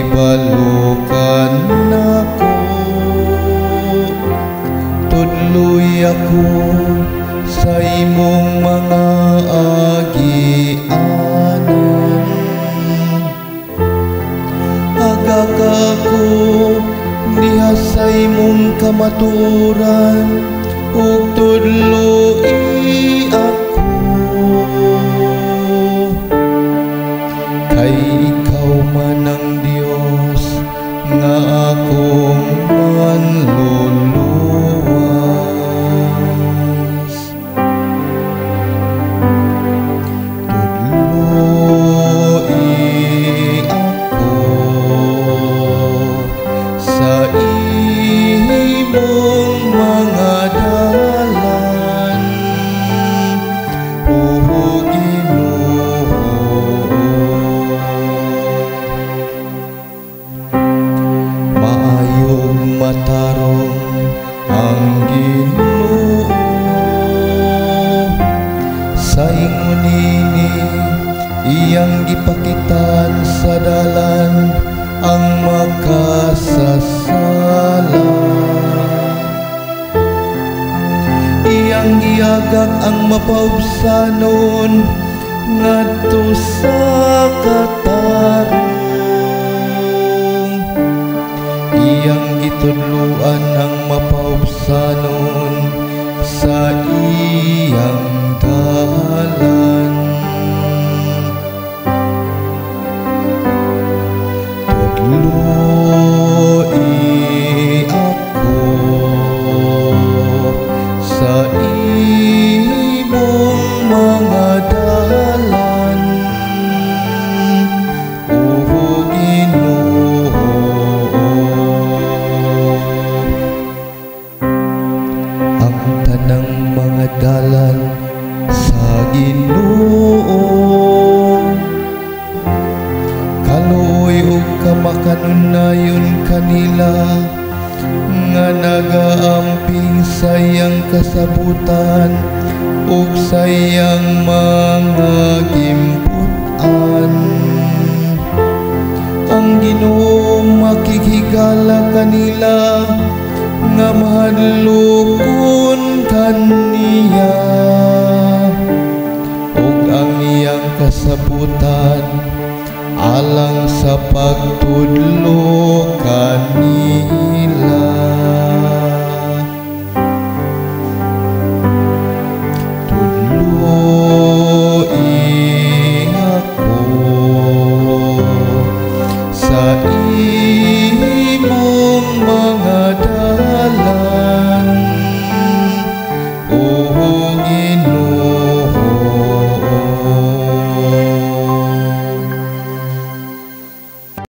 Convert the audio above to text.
balukan ako, tudloy ako sa imong mga agianan. Agak ako diha sa imong kamaturan, ug tudloy ako, kay ikaw man ang Dios nga akong manluluwas. Tudloy ako sa imong mga dalan, o Ginoo. Maayong matarong ang Ginoo sa ingon ini, iyang gipakitan sa dalan ang makasasala. Iyang giagak ang mapaubsanon ngadto sa katarong. Iyang gitudloan ang mapaubsanon sa iyang dalan. Tudloy ako sa imong mga dalan, o Ginoo. Ang tanang mga dalan sa Ginoo, kaluoy ug kamakanunayon kanila, nga nagaamping sa iyang kasabutan ug sa iyang mga gimputan. Ang Ginoo makikigala kanila, nga mahadlokon kaniya, ug ang iyang kasabutan alang sa pagtudlo kanila. Tudloy ako sa